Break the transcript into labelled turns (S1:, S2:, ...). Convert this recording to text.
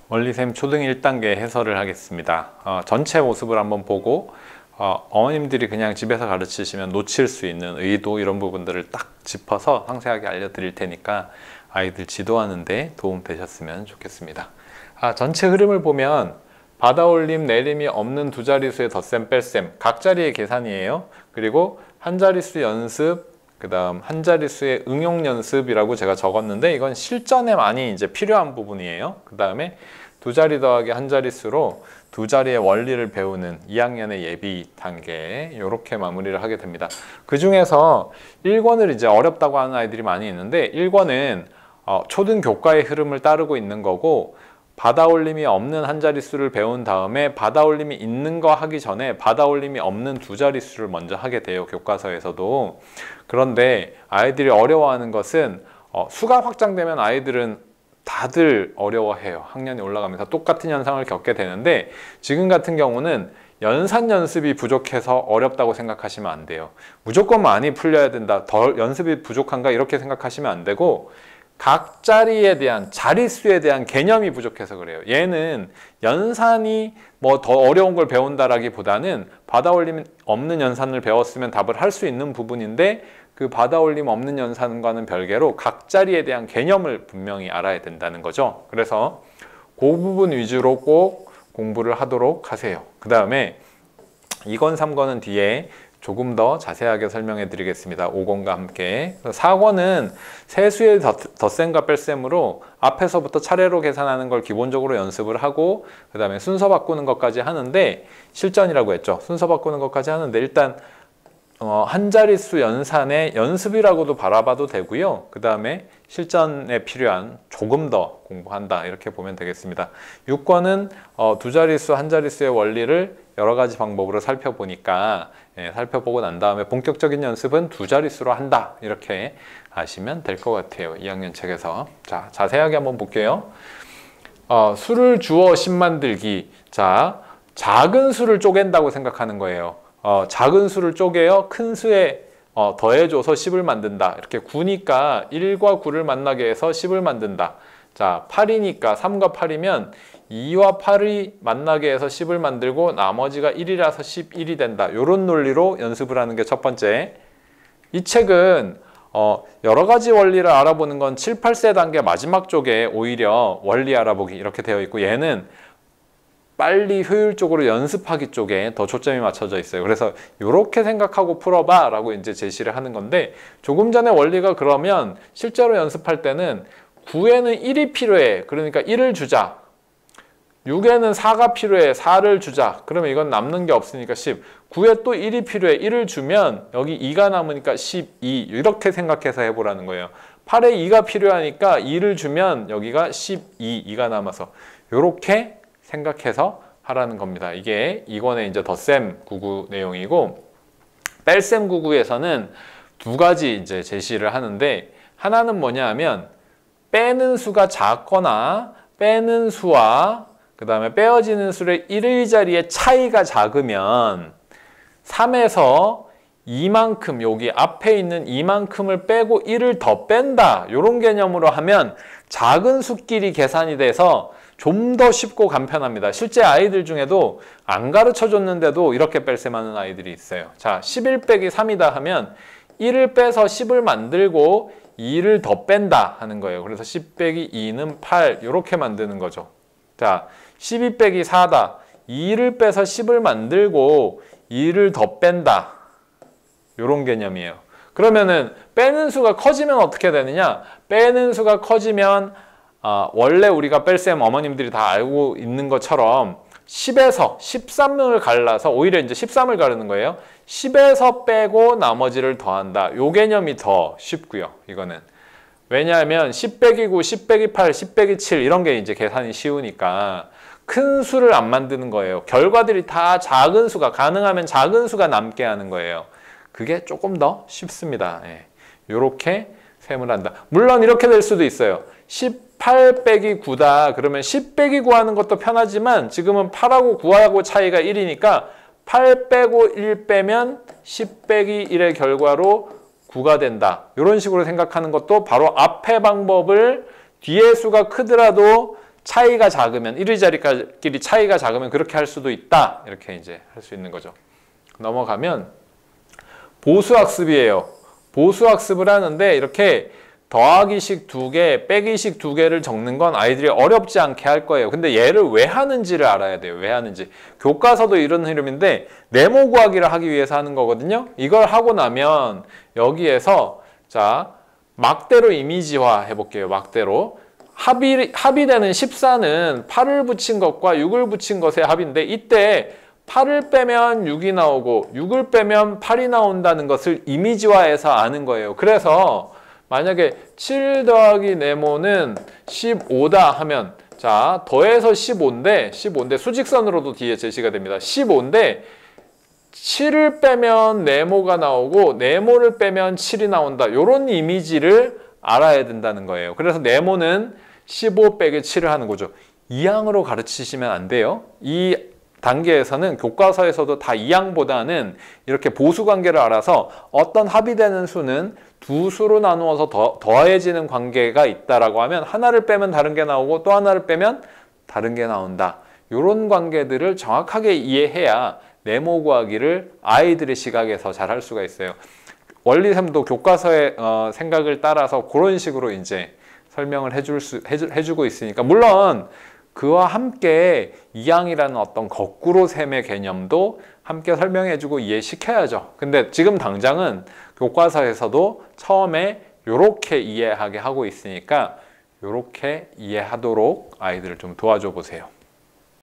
S1: 원리셈 초등 1단계 해설을 하겠습니다. 전체 모습을 한번 보고 어머님들이 그냥 집에서 가르치시면 놓칠 수 있는 의도 이런 부분들을 딱 짚어서 상세하게 알려드릴 테니까 아이들 지도하는 데 도움 되셨으면 좋겠습니다. 전체 흐름을 보면 받아올림, 내림이 없는 두 자릿수의 덧셈, 뺄셈 각 자리의 계산이에요. 그리고 한 자릿수 연습, 그 다음 한 자릿수의 응용 연습이라고 제가 적었는데 이건 실전에 많이 이제 필요한 부분이에요. 그 다음에 두 자리 더하기 한 자릿수로 두 자리의 원리를 배우는 2학년의 예비 단계 이렇게 마무리를 하게 됩니다. 그 중에서 1권을 이제 어렵다고 하는 아이들이 많이 있는데 1권은 초등 교과의 흐름을 따르고 있는 거고 받아올림이 없는 한 자릿수를 배운 다음에 받아올림이 있는 거 하기 전에 받아올림이 없는 두 자릿수를 먼저 하게 돼요. 교과서에서도. 그런데 아이들이 어려워하는 것은 수가 확장되면 아이들은 다들 어려워해요. 학년이 올라가면서 똑같은 현상을 겪게 되는데 지금 같은 경우는 연산 연습이 부족해서 어렵다고 생각하시면 안 돼요. 무조건 많이 풀려야 된다, 더 연습이 부족한가 이렇게 생각하시면 안 되고 각 자리에 대한 자릿수에 대한 개념이 부족해서 그래요. 얘는 연산이 뭐 더 어려운 걸 배운다라기보다는 받아올림 없는 연산을 배웠으면 답을 할 수 있는 부분인데 그 받아올림 없는 연산과는 별개로 각 자리에 대한 개념을 분명히 알아야 된다는 거죠. 그래서 그 부분 위주로 꼭 공부를 하도록 하세요. 그 다음에 2권, 3권은 뒤에 조금 더 자세하게 설명해 드리겠습니다. 5권과 함께. 4권은 세수의 덧셈과 뺄셈으로 앞에서부터 차례로 계산하는 걸 기본적으로 연습을 하고 그 다음에 순서 바꾸는 것까지 하는데 실전이라고 했죠. 순서 바꾸는 것까지 하는데 일단 한 자릿수 연산의 연습이라고도 바라봐도 되고요. 그 다음에 실전에 필요한 조금 더 공부한다 이렇게 보면 되겠습니다. 6권은 두 자릿수, 한 자릿수의 원리를 여러 가지 방법으로 살펴보니까 살펴보고 난 다음에 본격적인 연습은 두 자릿수로 한다 이렇게 아시면 될 것 같아요. 2학년 책에서. 자, 자세하게 한번 볼게요. 수를 주어 10 만들기. 자, 작은 수를 쪼갠다고 생각하는 거예요. 작은 수를 쪼개요. 큰 수에 더해줘서 10을 만든다. 이렇게 9니까 1과 9를 만나게 해서 10을 만든다. 자, 8이니까 3과 8이면 2와 8이 만나게 해서 10을 만들고 나머지가 1이라서 11이 된다. 이런 논리로 연습을 하는 게 첫 번째. 이 책은 여러 가지 원리를 알아보는 건 7, 8세 단계 마지막 쪽에 오히려 원리 알아보기 이렇게 되어 있고 얘는 빨리 효율적으로 연습하기 쪽에 더 초점이 맞춰져 있어요. 그래서 이렇게 생각하고 풀어봐 라고 이제 제시를 하는 건데 조금 전에 원리가 그러면 실제로 연습할 때는 9에는 1이 필요해. 그러니까 1을 주자. 6에는 4가 필요해. 4를 주자. 그러면 이건 남는 게 없으니까 10. 9에 또 1이 필요해. 1을 주면 여기 2가 남으니까 12. 이렇게 생각해서 해보라는 거예요. 8에 2가 필요하니까 2를 주면 여기가 12. 2가 남아서. 이렇게 생각해서 하라는 겁니다. 이게 2권의 이제 덧셈 구구 내용이고 뺄셈 구구에서는 두 가지 이제 제시를 하는데 하나는 뭐냐 하면 빼는 수가 작거나 빼는 수와 그 다음에 빼어지는 수의 1의 자리의 차이가 작으면 3에서 이만큼 여기 앞에 있는 이만큼을 빼고 1을 더 뺀다. 이런 개념으로 하면 작은 수끼리 계산이 돼서 좀 더 쉽고 간편합니다. 실제 아이들 중에도 안 가르쳐 줬는데도 이렇게 뺄셈하는 아이들이 있어요. 자, 11 빼기 3이다 하면 1을 빼서 10을 만들고 2를 더 뺀다 하는 거예요. 그래서 10 빼기 2는 8 이렇게 만드는 거죠. 자, 12 빼기 4다. 2를 빼서 10을 만들고 2를 더 뺀다. 이런 개념이에요. 그러면은 빼는 수가 커지면 어떻게 되느냐? 빼는 수가 커지면 원래 우리가 뺄셈 어머님들이 다 알고 있는 것처럼 10에서 13을 갈라서 오히려 이제 13을 가르는 거예요. 10에서 빼고 나머지를 더한다. 요 개념이 더 쉽고요. 이거는. 왜냐하면 10 빼기 9, 10 빼기 8, 10 빼기 7 이런 게 이제 계산이 쉬우니까 큰 수를 안 만드는 거예요. 결과들이 다 작은 수가 가능하면 작은 수가 남게 하는 거예요. 그게 조금 더 쉽습니다. 이렇게 셈을 한다. 물론 이렇게 될 수도 있어요. 18 빼기 9다. 그러면 10 빼기 9 하는 것도 편하지만 지금은 8하고 9하고 차이가 1이니까 8 빼고 1 빼면 10 빼기 1의 결과로 9가 된다. 이런 식으로 생각하는 것도 바로 앞의 방법을 뒤에 수가 크더라도 차이가 작으면 이리저리끼리 차이가 작으면 그렇게 할 수도 있다. 이렇게 이제 할 수 있는 거죠. 넘어가면 보수학습이에요. 보수학습을 하는데 이렇게 더하기식 2개, 빼기식 2개를 적는 건 아이들이 어렵지 않게 할 거예요. 근데 얘를 왜 하는지를 알아야 돼요. 왜 하는지. 교과서도 이런 흐름인데 네모 구하기를 하기 위해서 하는 거거든요. 이걸 하고 나면 여기에서 자 막대로 이미지화 해볼게요. 막대로. 합이 되는 14는 8을 붙인 것과 6을 붙인 것의 합인데 이때 8을 빼면 6이 나오고 6을 빼면 8이 나온다는 것을 이미지화해서 아는 거예요. 그래서 만약에 7 더하기 네모는 15다 하면 자 더해서 15인데 수직선으로도 뒤에 제시가 됩니다. 15인데 7을 빼면 네모가 나오고 네모를 빼면 7이 나온다. 이런 이미지를 알아야 된다는 거예요. 그래서 네모는 15 빼기 7을 하는 거죠. 이항으로 가르치시면 안 돼요. 이 단계에서는 교과서에서도 다 이항보다는 이렇게 보수 관계를 알아서 어떤 합이 되는 수는 두 수로 나누어서 더해지는 관계가 있다라고 하면 하나를 빼면 다른 게 나오고 또 하나를 빼면 다른 게 나온다. 이런 관계들을 정확하게 이해해야 네모 구하기를 아이들의 시각에서 잘 할 수가 있어요. 원리샘도 교과서의 생각을 따라서 그런 식으로 이제 설명을 해주고 있으니까 물론 그와 함께 이항이라는 어떤 거꾸로 셈의 개념도 함께 설명해주고 이해시켜야죠. 근데 지금 당장은 교과서에서도 처음에 이렇게 이해하게 하고 있으니까 이렇게 이해하도록 아이들을 좀 도와줘 보세요.